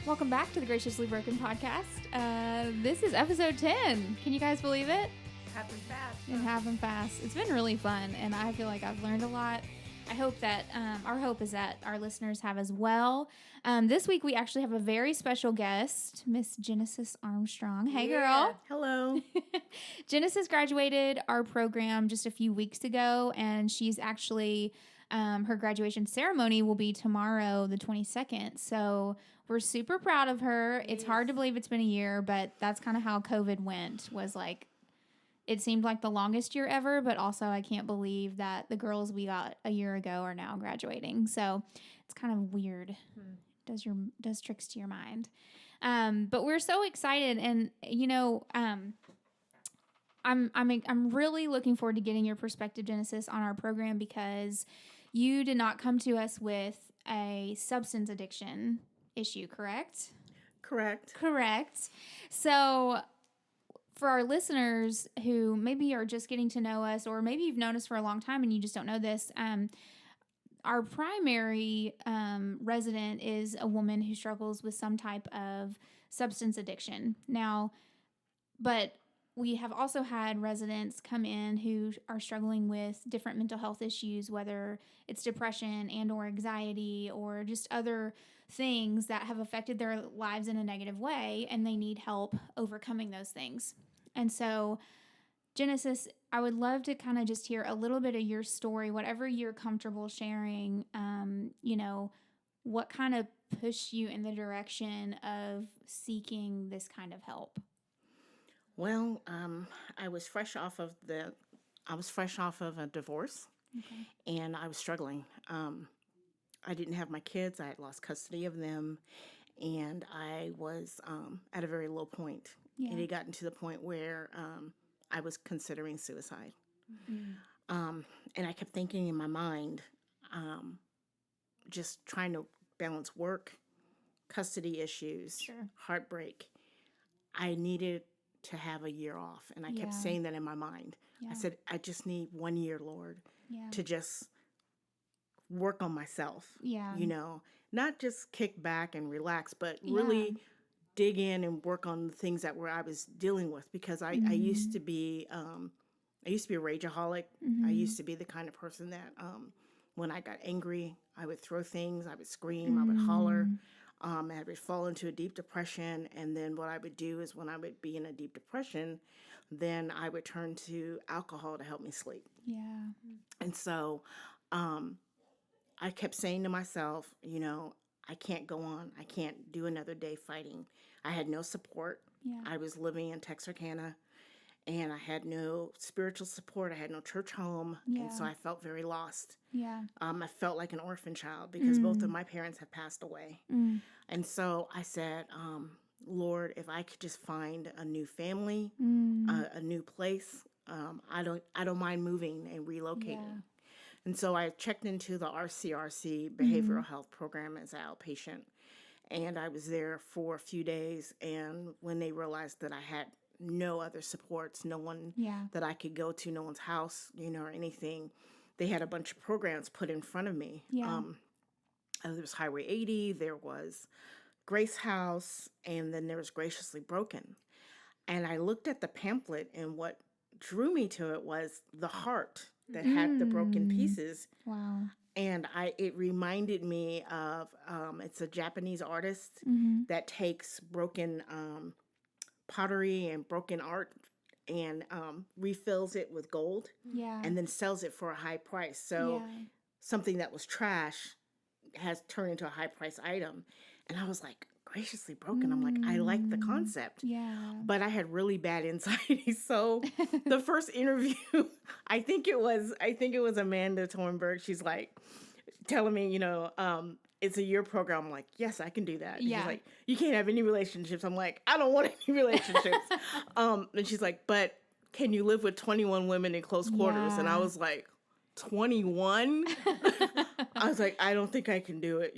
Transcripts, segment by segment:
Welcome back to the Graciously Broken podcast. This is episode 10. Can you guys believe it? Happened fast. It happened fast. It's been really fun, and I feel like I've learned a lot. I hope that, our hope is that our listeners have as well. This week we actually have a very special guest, Miss Genesis Armstrong. Hey, girl. Hello. Genesis graduated our program just a few weeks ago, and she's actually, her graduation ceremony will be tomorrow, the 22nd. So we're super proud of her. It's hard to believe it's been a year, but that's kind of how COVID went, was like, it seemed like the longest year ever, but also I can't believe that the girls we got a year ago are now graduating. So it's kind of weird. Does tricks to your mind. But we're so excited, and I'm really looking forward to getting your perspective, Genesis, on our program, because you did not come to us with a substance addiction issue, correct? Correct. So for our listeners who maybe are just getting to know us, or maybe you've known us for a long time and you just don't know this, our primary resident is a woman who struggles with some type of substance addiction. Now, but we have also had residents come in who are struggling with different mental health issues, whether it's depression and or anxiety or just other things that have affected their lives in a negative way, and they need help overcoming those things. And so, Genesis, I would love to kind of just hear a little bit of your story, whatever you're comfortable sharing, what kind of pushed you in the direction of seeking this kind of help? Well, I was fresh off of a divorce, and I was struggling. I didn't have my kids. I had lost custody of them, and I was at a very low point. Yeah. It had gotten to the point where I was considering suicide. And I kept thinking in my mind, just trying to balance work, custody issues, heartbreak. I needed to have a year off, and I kept saying that in my mind. I said, I just need 1 year, Lord, to just work on myself. Not just kick back and relax, but really dig in and work on the things that I was dealing with, because I used to be a rageaholic. I used to be the kind of person that when I got angry, I would throw things, I would scream, I would holler. I would fall into a deep depression, and then what I would do is, when I would be in a deep depression, then I would turn to alcohol to help me sleep. And so I kept saying to myself, I can't go on. I can't do another day fighting. I had no support. I was living in Texarkana, and I had no spiritual support. I had no church home, and so I felt very lost. I felt like an orphan child, because both of my parents have passed away. And so I said, Lord, if I could just find a new family, a new place, I don't mind moving and relocating. And so I checked into the RCRC behavioral health program as an outpatient, and I was there for a few days. And when they realized that I had no other supports, no one that I could go to, no one's house, or anything, they had a bunch of programs put in front of me. There was Highway 80, there was Grace House, and then there was Graciously Broken. And I looked at the pamphlet, and what drew me to it was the heart that had the broken pieces. Wow. And it reminded me of, it's a Japanese artist that takes broken pottery and broken art and refills it with gold and then sells it for a high price. So something that was trash has turned into a high price item. And I was like, Graciously Broken. I'm like, I like the concept. But I had really bad anxiety. So the first interview, I think it was Amanda Thornburg. She's like telling me, it's a year program. I'm like, yes, I can do that. She's like, you can't have any relationships. I'm like, I don't want any relationships. And she's like, but can you live with 21 women in close quarters? And I was like, 21? I was like, I don't think I can do it,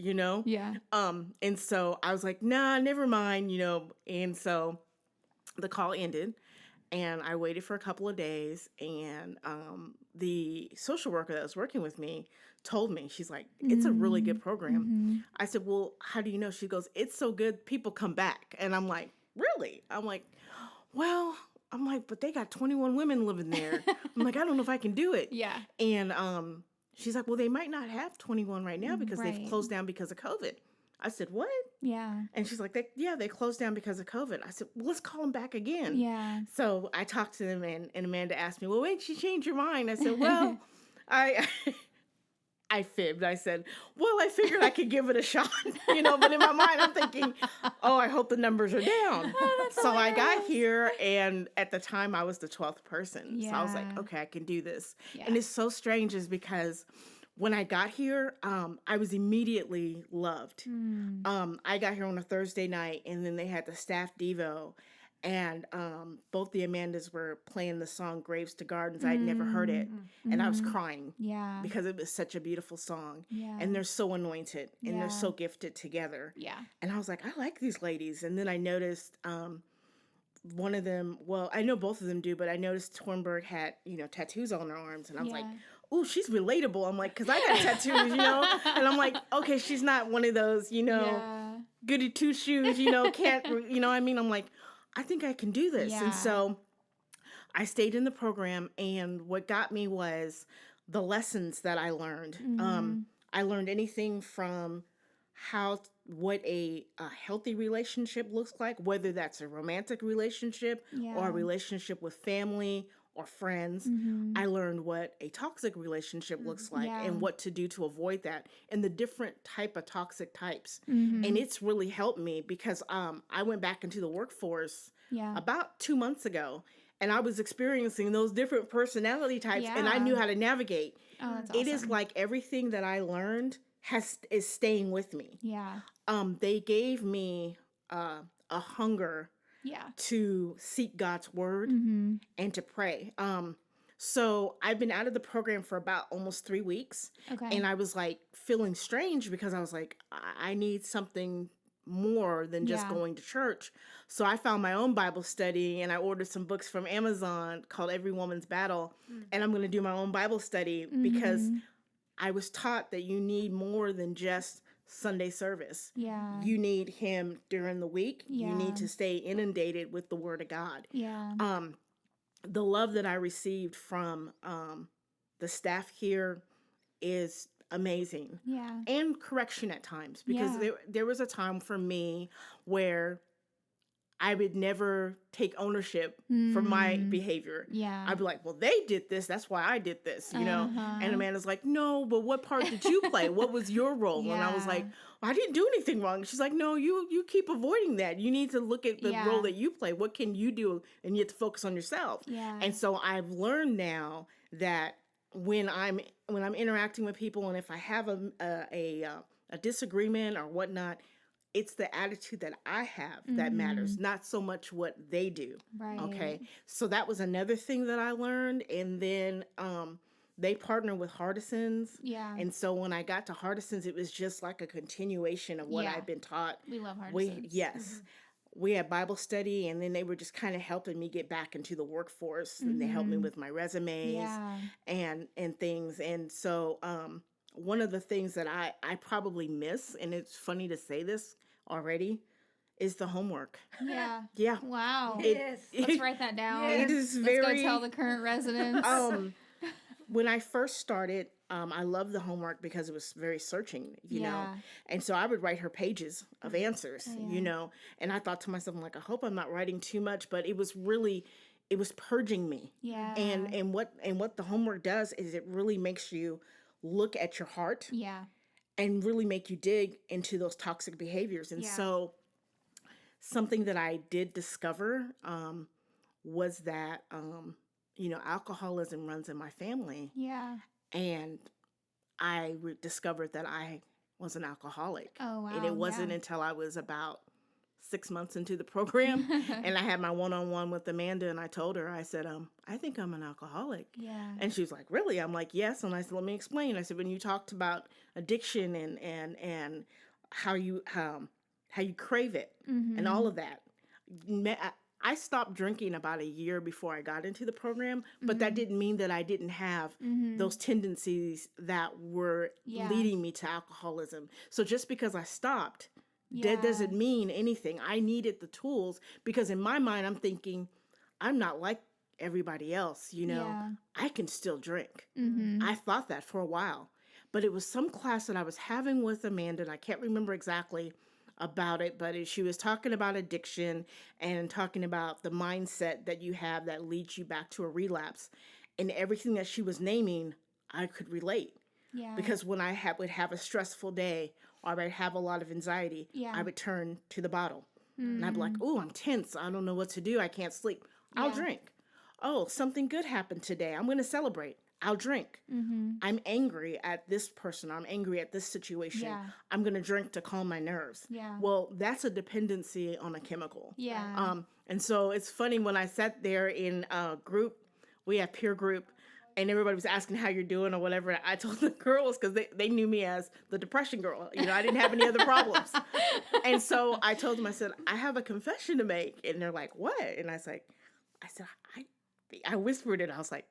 And so I was like, nah, never mind, And so the call ended, and I waited for a couple of days, and the social worker that was working with me told me. She's like, it's a really good program. I said, well, how do you know? She goes, it's so good, people come back. And I'm like, really? I'm like, well, but they got 21 women living there. I'm like, I don't know if I can do it. Yeah. And she's like, well, they might not have 21 right now because they've closed down because of COVID. I said, what? Yeah. And she's like, they closed down because of COVID. I said, well, let's call them back again. Yeah. So I talked to them, and Amanda asked me, well, why did you change your mind? I said, well, I fibbed. I said, well, I figured I could give it a shot, but in my mind, I'm thinking, oh, I hope the numbers are down. So I got here, and at the time, I was the 12th person. Yeah. So I was like, okay, I can do this. Yeah. And it's so strange is because when I got here, I was immediately loved. I got here on a Thursday night, and then they had the staff Devo, and both the Amandas were playing the song Graves to Gardens. I'd never heard it, and I was crying because it was such a beautiful song. Yeah. And they're so anointed, and they're so gifted together. Yeah. And I was like, I like these ladies. And then I noticed one of them, well, I know both of them do, but I noticed Tornberg had, tattoos on her arms, and I was like, ooh, she's relatable. I'm like, because I got tattoos, and I'm like, okay, she's not one of those, goody two shoes, can't, I'm like, I think I can do this. Yeah. And so I stayed in the program, and what got me was the lessons that I learned. I learned anything from what a healthy relationship looks like, whether that's a romantic relationship or a relationship with family or friends. I learned what a toxic relationship looks like and what to do to avoid that, and the different type of toxic types. And it's really helped me because I went back into the workforce about 2 months ago, and I was experiencing those different personality types, and I knew how to navigate. Oh, that's awesome. It is like everything that I learned is staying with me. Yeah. They gave me a hunger to seek God's word and to pray. So I've been out of the program for about almost 3 weeks. Okay. And I was like feeling strange because I was like, I need something more than just going to church. So I found my own Bible study, and I ordered some books from Amazon called Every Woman's Battle. And I'm going to do my own Bible study because I was taught that you need more than just Sunday service. Yeah. You need him during the week. Yeah. You need to stay inundated with the word of God. Yeah. The love that I received from the staff here is amazing. Yeah. And correction at times, because there was a time for me where I would never take ownership for my behavior. Yeah. I'd be like, well, they did this. That's why I did this, And Amanda's like, no, but what part did you play? What was your role? And I was like, well, I didn't do anything wrong. She's like, no, you keep avoiding that. You need to look at the role that you play. What can you do? And you have to focus on yourself. Yeah. And so I've learned now that when I'm interacting with people, and if I have a disagreement or whatnot, it's the attitude that I have that matters, not so much what they do. Right. Okay. So that was another thing that I learned. And then they partner with Hardisons. Yeah. And so when I got to Hardisons, it was just like a continuation of what I've been taught. We love Hardisons. Yes. We had Bible study, and then they were just kind of helping me get back into the workforce. And they helped me with my resumes and things. And so one of the things that I probably miss, and it's funny to say this already, is the homework. Yeah. Yeah. Wow. Let's write that down. It is very... Let's go tell the current residents. When I first started, I loved the homework because it was very searching, you know. And so I would write her pages of answers, And I thought to myself, I'm like, I hope I'm not writing too much, but it was purging me. Yeah. And what the homework does is it really makes you look at your heart. Yeah. And really make you dig into those toxic behaviors. And so something that I did discover was that, alcoholism runs in my family. Yeah. And I discovered that I was an alcoholic. Oh, wow. And it wasn't until I was about 6 months into the program and I had my one-on-one with Amanda, and I told her, I said, I think I'm an alcoholic. Yeah. And she was like, really? I'm like, yes. And I said, let me explain. I said, when you talked about addiction and how you crave it and all of that, I stopped drinking about a year before I got into the program, but that didn't mean that I didn't have those tendencies that were leading me to alcoholism. So just because I stopped, that doesn't mean anything. I needed the tools because in my mind, I'm thinking, I'm not like everybody else, I can still drink. I thought that for a while, but it was some class that I was having with Amanda, and I can't remember exactly about it, but she was talking about addiction and talking about the mindset that you have that leads you back to a relapse, and everything that she was naming, I could relate. Yeah. Because when I would have a stressful day or I'd have a lot of anxiety, I would turn to the bottle. And I'd be like, oh, I'm tense. I don't know what to do. I can't sleep. I'll drink. Oh, something good happened today. I'm going to celebrate. I'll drink. I'm angry at this person. I'm angry at this situation. I'm going to drink to calm my nerves. Well, that's a dependency on a chemical. And so it's funny when I sat there in a group, we have peer group, and everybody was asking how you're doing or whatever. I told the girls, because they knew me as the depression girl. I didn't have any other problems. And so I told them, I said, I have a confession to make. And they're like, what? And I said, I whispered it. I was like,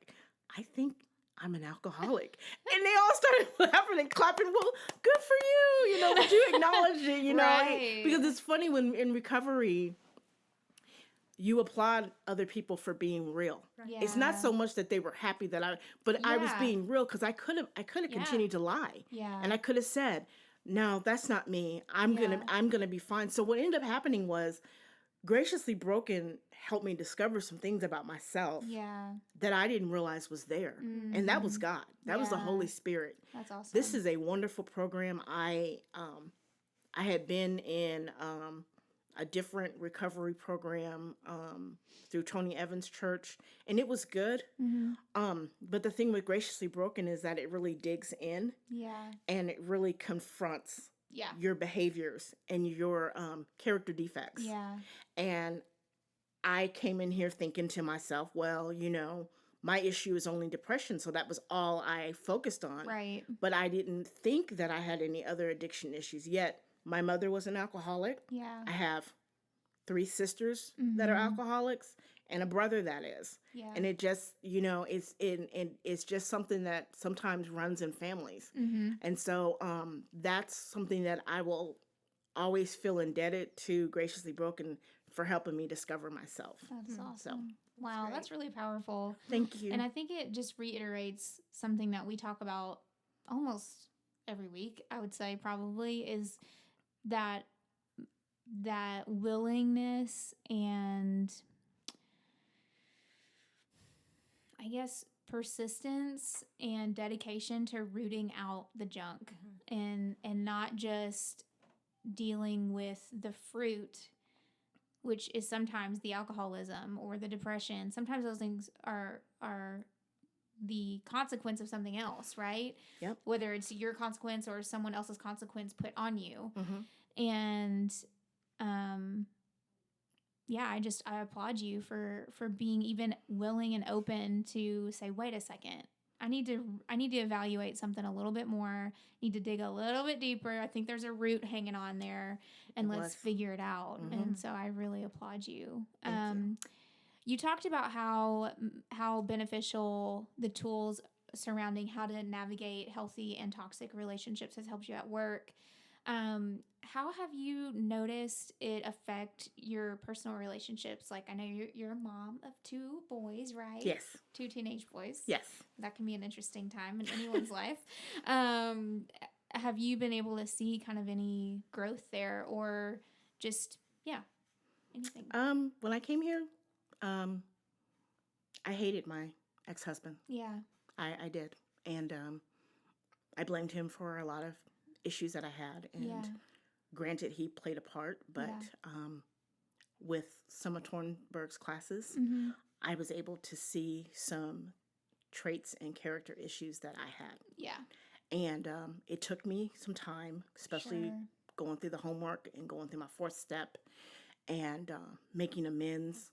I think I'm an alcoholic. And they all started laughing and clapping. Well, good for you. That you acknowledge it, Right. Because it's funny when in recovery, you applaud other people for being real. Yeah. It's not so much that they were happy that I was being real, because I could have continued to lie. And I could have said, no, that's not me. I'm gonna be fine. So what ended up happening was Graciously Broken helped me discover some things about myself that I didn't realize was there. And that was God. That was the Holy Spirit. That's awesome. This is a wonderful program. I had been in a different recovery program through Tony Evans Church, and it was good. But the thing with Graciously Broken is that it really digs in. And it really confronts your behaviors and your character defects. And I came in here thinking to myself, well, my issue is only depression, so that was all I focused on. Right. But I didn't think that I had any other addiction issues yet. My mother was an alcoholic. I have 3 sisters that are alcoholics and a brother that is. And it just, it's just something that sometimes runs in families. And so that's something that I will always feel indebted to Graciously Broken for helping me discover myself. That's awesome. So, wow, that's really powerful. Thank you. And I think it just reiterates something that we talk about almost every week, I would say probably, is that willingness and I guess persistence and dedication to rooting out the junk and not just dealing with the fruit, which is sometimes the alcoholism or the depression. Sometimes those things are the consequence of something else, right? Yep. Whether it's your consequence or someone else's consequence put on you. And I applaud you for being even willing and open to say, wait a second, I need to evaluate something a little bit more, need to dig a little bit deeper. I think there's a root hanging on there, and let's figure it out. And so I really applaud you. Thank you. You talked about how beneficial the tools surrounding how to navigate healthy and toxic relationships has helped you at work. How have you noticed it affect your personal relationships? Like, I know you're a mom of 2 boys, right? Yes. 2 teenage boys. Yes. That can be an interesting time in anyone's life. Have you been able to see kind of any growth there, or just, anything? When I came here, I hated my ex-husband. Yeah. I did. And I blamed him for a lot of issues that I had. And granted, he played a part, but with some of Tornberg's classes, I was able to see some traits and character issues that I had. Yeah. And it took me some time, especially going through the homework and going through my 4th step and making amends.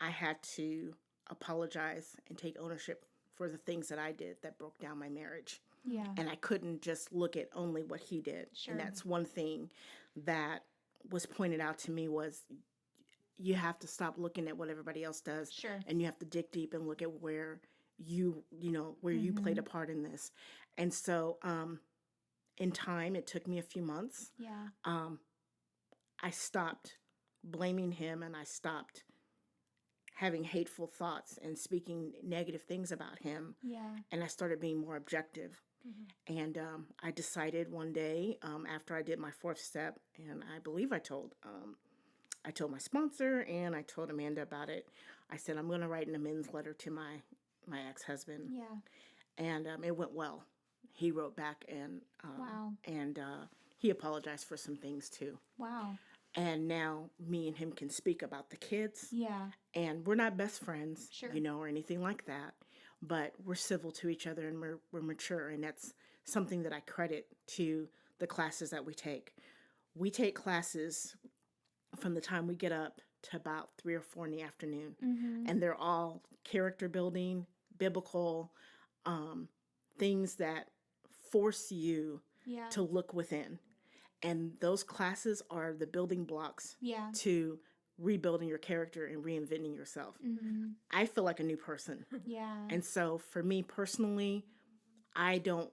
I had to apologize and take ownership for the things that I did that broke down my marriage. Yeah. And I couldn't just look at only what he did. Sure. And that's one thing that was pointed out to me was you have to stop looking at what everybody else does. Sure. And you have to dig deep and look at where you played a part in this. And so, in time, it took me a few months. Yeah. I stopped blaming him, and I stopped having hateful thoughts and speaking negative things about him. Yeah. And I started being more objective. Mm-hmm. And I decided one day, after I did my 4th step, and I believe I told my sponsor and I told Amanda about it. I said, I'm going to write an amends letter to my ex-husband. Yeah. And it went well. He wrote back and wow. And he apologized for some things too. Wow. And now me and him can speak about the kids. Yeah. And we're not best friends, sure. Or anything like that. But we're civil to each other, and we're mature. And that's something that I credit to the classes that we take. We take classes from the time we get up to about 3 or 4 in the afternoon. Mm-hmm. And they're all character building, biblical, things that force you to look within. And those classes are the building blocks to rebuilding your character and reinventing yourself. Mm-hmm. I feel like a new person. Yeah. And so for me personally, I don't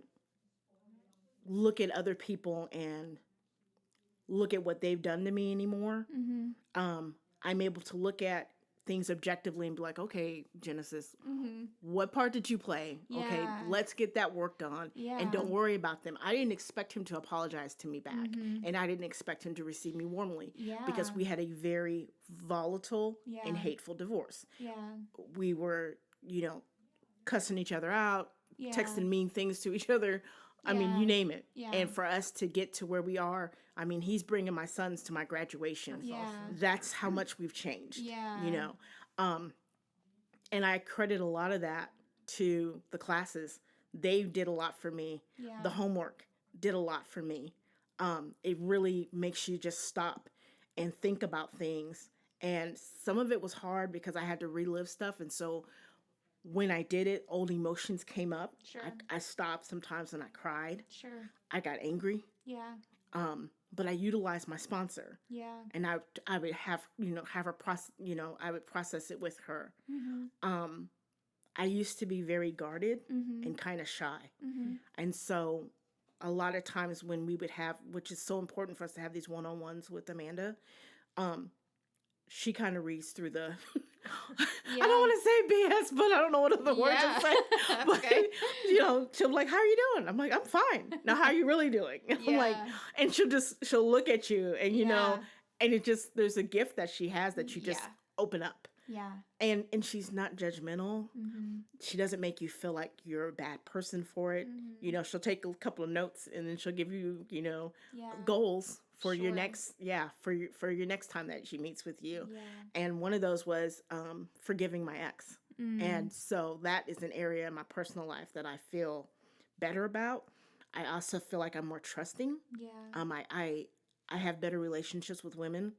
look at other people and look at what they've done to me anymore. Mm-hmm. I'm able to look at things objectively and be like, okay, Genesis, mm-hmm. what part did you play? Yeah. Okay, let's get that worked on. Yeah. And don't worry about them. I didn't expect him to apologize to me back. Mm-hmm. And I didn't expect him to receive me warmly. Yeah. Because we had a very volatile and hateful divorce. Yeah. We were, cussing each other out, texting mean things to each other. I mean, you name it. Yeah. And for us to get to where we are, I mean, he's bringing my sons to my graduation. That's awesome. That's how much we've changed. Yeah. And I credit a lot of that to the classes. They did a lot for me. Yeah. The homework did a lot for me. It really makes you just stop and think about things. And some of it was hard because I had to relive stuff. And so when I did it, old emotions came up. Sure. I stopped sometimes and I cried. Sure. I got angry. Yeah. But I utilized my sponsor. Yeah. And I would have her process. I would process it with her. Mm-hmm. I used to be very guarded mm-hmm. and kind of shy, mm-hmm. and so a lot of times when we would have, which is so important for us to have these one-on-ones with Amanda, she kind of reads through the. I don't want to say BS, but I don't know what other word to say. But, okay. She'll be like, how are you doing? I'm like, I'm fine. Now, how are you really doing? I'm like, and she'll look at you and, and it just, there's a gift that she has that you just open up. Yeah. And she's not judgmental. Mm-hmm. She doesn't make you feel like you're a bad person for it. Mm-hmm. She'll take a couple of notes and then she'll give you, goals for your next, for your next time that she meets with you. Yeah. And one of those was forgiving my ex. Mm. And so that is an area in my personal life that I feel better about. I also feel like I'm more trusting. Yeah. I have better relationships with women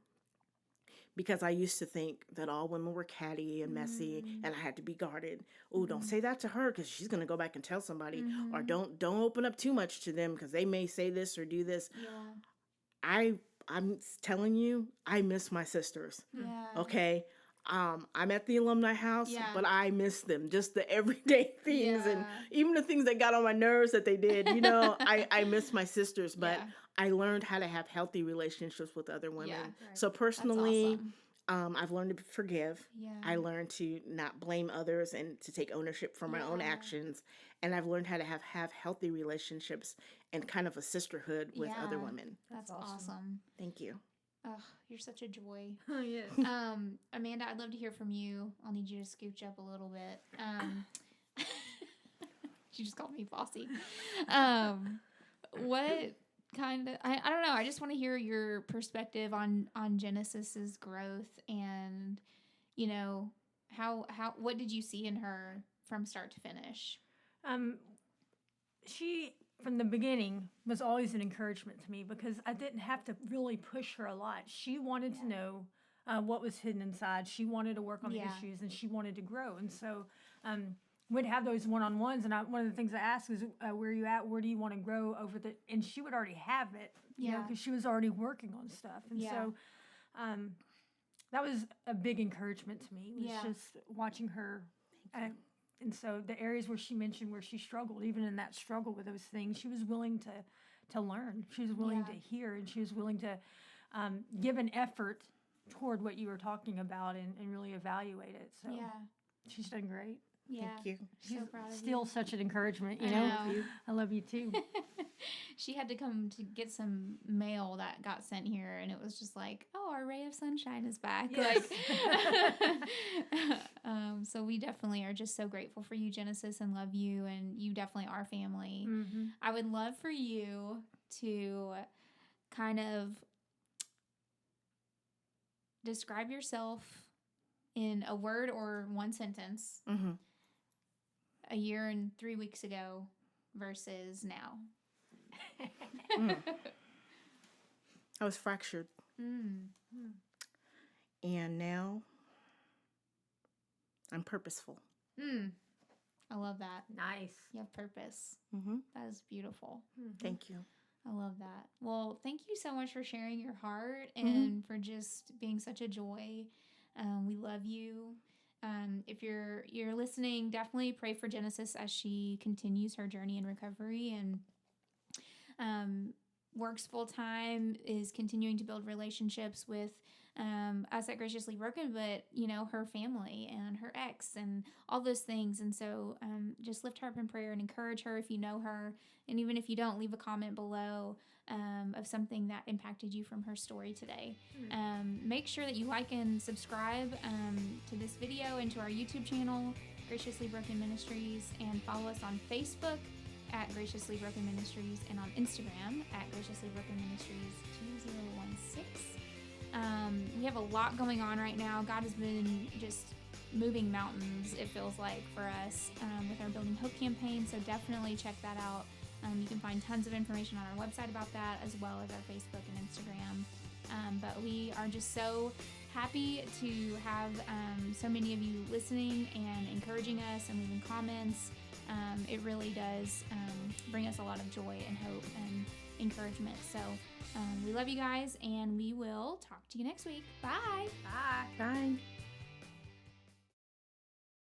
because I used to think that all women were catty and messy and I had to be guarded. Oh, don't say that to her because she's going to go back and tell somebody. Mm-hmm. Or don't open up too much to them because they may say this or do this. Yeah. I'm telling you, I miss my sisters. Yeah. Okay. I'm at the alumni house, but I miss them. Just the everyday things and even the things that got on my nerves that they did, I miss my sisters, but I learned how to have healthy relationships with other women. Yeah, right. So personally, awesome. I've learned to forgive. Yeah. I learned to not blame others and to take ownership for my own actions. And I've learned how to have healthy relationships and kind of a sisterhood with other women. That's awesome. Thank you. Oh, you're such a joy. Oh, yes. Amanda, I'd love to hear from you. I'll need you to scooch up a little bit. She just called me bossy. What kind of, I don't know. I just want to hear your perspective on Genesis's growth and, what did you see in her from start to finish? She, from the beginning, was always an encouragement to me because I didn't have to really push her a lot. She wanted to know what was hidden inside. She wanted to work on the issues and she wanted to grow. And so we'd have those one-on-ones. And one of the things I asked is, where are you at? Where do you want to grow over the... And she would already have it, because she was already working on stuff. And so that was a big encouragement to me. It was Yeah. just watching her. And so the areas where she mentioned where she struggled, even in that struggle with those things, she was willing to learn. She was willing to hear, and she was willing to give an effort toward what you were talking about and really evaluate it. So she's done great. Yeah. Thank you. She's so proud of still you. such an encouragement, you I know? know. I love you too. She had to come to get some mail that got sent here, and it was just like, oh, our ray of sunshine is back. Yes. Like, so we definitely are just so grateful for you, Genesis, and love you, and you definitely are family. Mm-hmm. I would love for you to kind of describe yourself in a word or one sentence Mm-hmm. a year and 3 weeks ago versus now. I was fractured. And now I'm purposeful. I love that. Nice. You have purpose. Mm-hmm. That is beautiful. Thank you. I love that. Well, thank you so much for sharing your heart and for just being such a joy. We love you. If you're listening, definitely pray for Genesis as she continues her journey in recovery and works full time, is continuing to build relationships with us at Graciously Broken, but her family and her ex and all those things. And so just lift her up in prayer and encourage her if you know her. And even if you don't, leave a comment below of something that impacted you from her story today. Make sure that you like and subscribe to this video and to our YouTube channel, Graciously Broken Ministries, and follow us on Facebook at Graciously Broken Ministries and on Instagram at Graciously Broken Ministries 2016. We have a lot going on right now. God has been just moving mountains, it feels like, for us with our Building Hope campaign, so definitely check that out. You can find tons of information on our website about that, as well as our Facebook and Instagram. But we are just so happy to have so many of you listening and encouraging us and leaving comments. It really does bring us a lot of joy and hope and encouragement. So we love you guys, and we will talk to you next week. Bye. Bye. Bye.